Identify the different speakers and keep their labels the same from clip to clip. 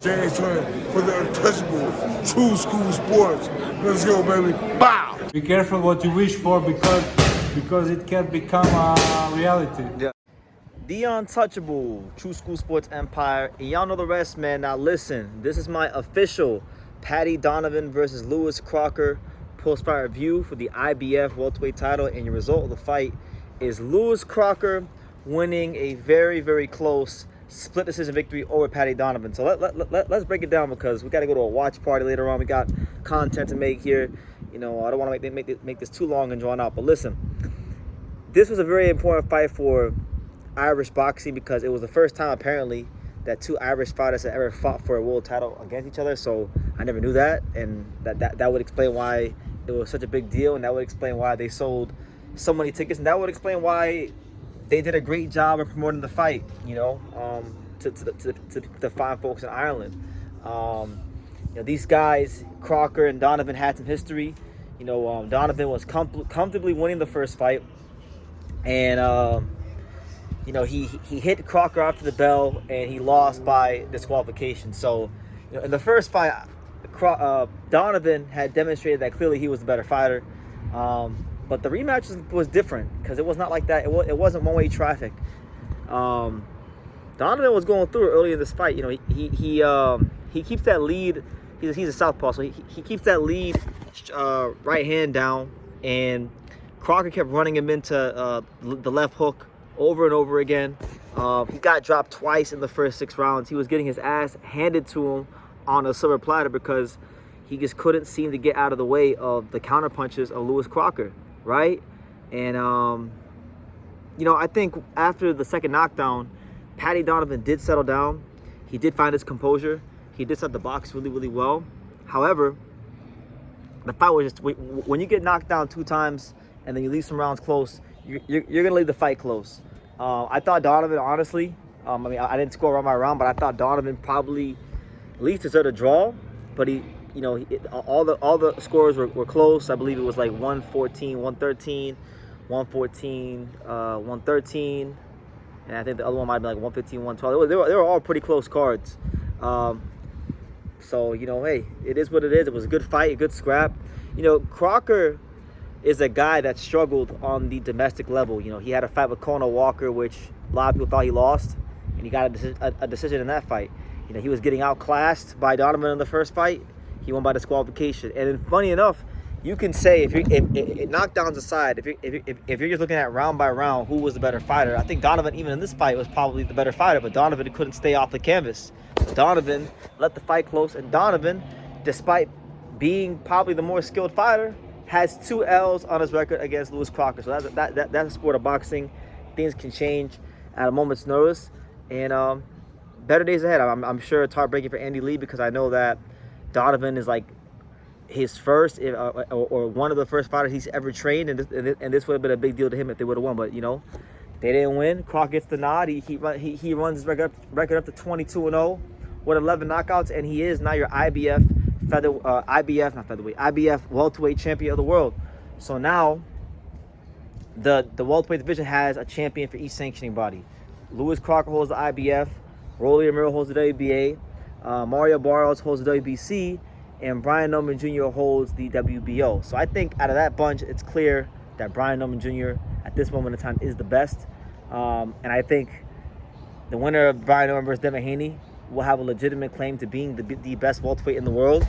Speaker 1: James Turner for the untouchable true school sports. Let's go, baby. Bow!
Speaker 2: Be careful what you wish for because it can become a reality.
Speaker 3: Yeah. The untouchable True School Sports Empire. And y'all know the rest, man. Now listen, this is my official Paddy Donovan versus Lewis Crocker post-fight review for the IBF welterweight title. And your result of the fight is Lewis Crocker winning a very, very close split decision victory over Paddy Donovan. So let's break it down because we got to go to a watch party later on. We got content to make here. You know, I don't want to make this too long and drawn out. But listen, this was a very important fight for Irish boxing because it was the first time apparently that two Irish fighters had ever fought for a world title against each other. So I never knew that, and that would explain why it was such a big deal, and that would explain why they sold so many tickets, and that would explain why they did a great job of promoting the fight, you know, to the fine folks in Ireland. You know, these guys, Crocker and Donovan, had some history. You know, Donovan was comfortably winning the first fight, and you know, he hit Crocker after the bell, and he lost by disqualification. So, you know, in the first fight, Donovan had demonstrated that clearly he was the better fighter. But the rematch was different because it was not like that. It wasn't one-way traffic. Donovan was going through it early in this fight. You know, he keeps that lead. He's a southpaw, so he keeps that lead right hand down, and Crocker kept running him into the left hook over and over again. He got dropped twice in the first 6 rounds. He was getting his ass handed to him on a silver platter because he just couldn't seem to get out of the way of the counter punches of Lewis Crocker, right? And you know, I think after the second knockdown, Paddy Donovan did settle down. He did find his composure. He did set the box really, really well. However, the fight was just, when you get knocked down 2 times and then you leave some rounds close, you're gonna leave the fight close. I thought Donovan, honestly, I mean, I didn't score round by round, but I thought Donovan probably at least deserved a draw. But he, you know, all the scores were close. I believe it was like 114, 113, 114, 113, and I think the other one might be like 115, 112. They were all pretty close cards. So, you know, hey, it is what it is. It was a good fight, a good scrap. You know, Crocker is a guy that struggled on the domestic level. You know, he had a fight with Conor Walker, which a lot of people thought he lost, and he got a decision in that fight. You know, he was getting outclassed by Donovan in the first fight. He won by disqualification. And then, funny enough, you can say, if knockdowns aside, if you're just looking at round by round, who was the better fighter, I think Donovan, even in this fight, was probably the better fighter, but Donovan couldn't stay off the canvas. Donovan let the fight close, and Donovan, despite being probably the more skilled fighter, has 2 L's on his record against Lewis Crocker. So that's a sport of boxing. Things can change at a moment's notice, and better days ahead. I'm sure it's heartbreaking for Andy Lee because I know that Donovan is like his first or one of the first fighters he's ever trained, and this would have been a big deal to him if they would have won. But you know, they didn't win. Crocker gets the nod. He runs his record up to 22-0 with 11 knockouts, and he is now your IBF welterweight champion of the world. So now the welterweight division has a champion for each sanctioning body. Lewis Crocker holds the IBF, Rolly Romero holds the WBA, Mario Barrios holds the WBC, and Brian Norman Jr. holds the WBO. So I think out of that bunch, it's clear that Brian Norman Jr. at this moment in time is the best. And I think the winner of Brian Norman versus Devin Haney will have a legitimate claim to being the best welterweight in the world.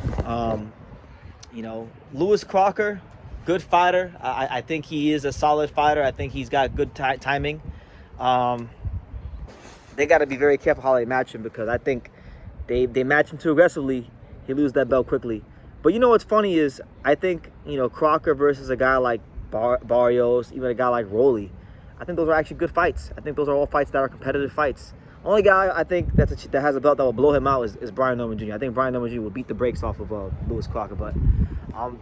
Speaker 3: You know, Lewis Crocker, good fighter. I think he is a solid fighter. I think he's got good timing. They got to be very careful how they match him because I think they match him too aggressively, he loses that belt quickly. But you know what's funny is I think, you know, Crocker versus a guy like Barrios, even a guy like Rolly, I think those are actually good fights. I think those are all fights that are competitive fights. Only guy I think that has a belt that will blow him out is Brian Norman Jr. I think Brian Norman Jr. will beat the brakes off of Lewis Crocker. But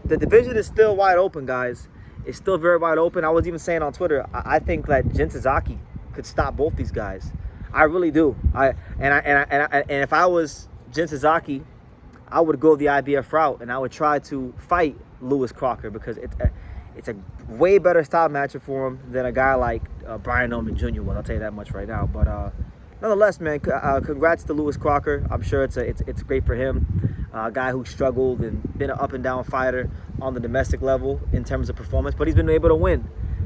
Speaker 3: the division is still wide open, guys. It's still very wide open. I was even saying on Twitter, I think that Jin Suzuki could stop both these guys. I really do. And if I was Jin Suzuki, I would go the IBF route and I would try to fight Lewis Crocker because it's a way better style matchup for him than a guy like Brian Norman Jr. was. I'll tell you that much right now. But nonetheless, man, congrats to Lewis Crocker. I'm sure it's great for him. A guy who struggled and been an up and down fighter on the domestic level in terms of performance, but he's been able to win,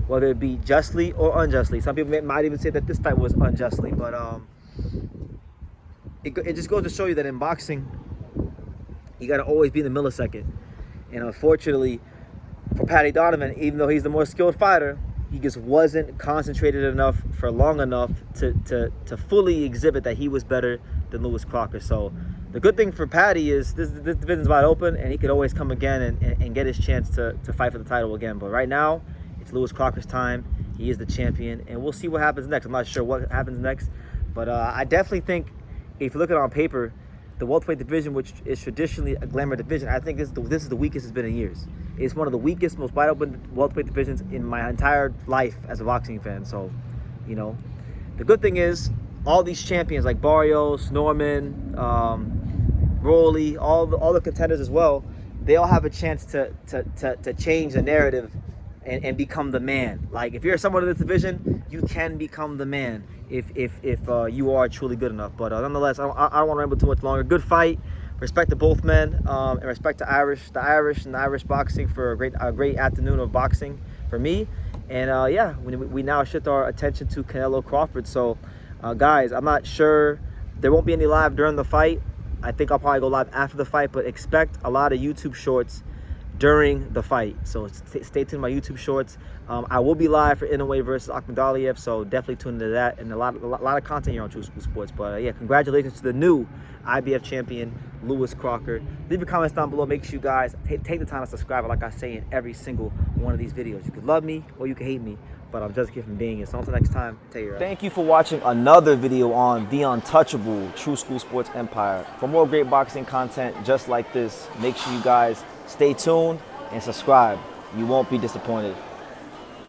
Speaker 3: whether it be justly or unjustly. Some people might even say that this fight was unjustly, but it just goes to show you that in boxing, you got to always be in the millisecond. And unfortunately, for Paddy Donovan, even though he's the more skilled fighter, he just wasn't concentrated enough for long enough to fully exhibit that he was better than Lewis Crocker. So the good thing for Paddy is this division's wide open, and he could always come again and get his chance to fight for the title again. But right now, it's Lewis Crocker's time. He is the champion, and we'll see what happens next. I'm not sure what happens next, but I definitely think if you look at it on paper, the welterweight division, which is traditionally a glamour division, I think this is the weakest it's been in years. It's one of the weakest, most wide open welterweight divisions in my entire life as a boxing fan. So, you know, the good thing is all these champions like Barrios, Norman, Rolly, all the contenders as well, they all have a chance to change the narrative and become the man. Like if you're someone in this division, you can become the man if you are truly good enough. But nonetheless, I don't want to ramble too much longer. Good fight. Respect to both men, and respect to the Irish and Irish boxing for a great afternoon of boxing for me. And yeah, we now shift our attention to Canelo Crawford. So guys, I'm not sure, there won't be any live during the fight. I think I'll probably go live after the fight, but expect a lot of YouTube shorts during the fight. So stay tuned to my YouTube shorts. I will be live for Inoue versus Akhmadaliev, so definitely tune into that, and a lot of content here on True School Sports. But yeah, congratulations to the new IBF champion, Lewis Crocker. Leave your comments down below. Make sure you guys take the time to subscribe, like I say in every single one of these videos. You can love me or you can hate me, but I'm just here from being here. So until next time, take care. Thank you for watching another video on the untouchable True School Sports Empire. For more great boxing content just like this, make sure you guys stay tuned and subscribe. You won't be disappointed.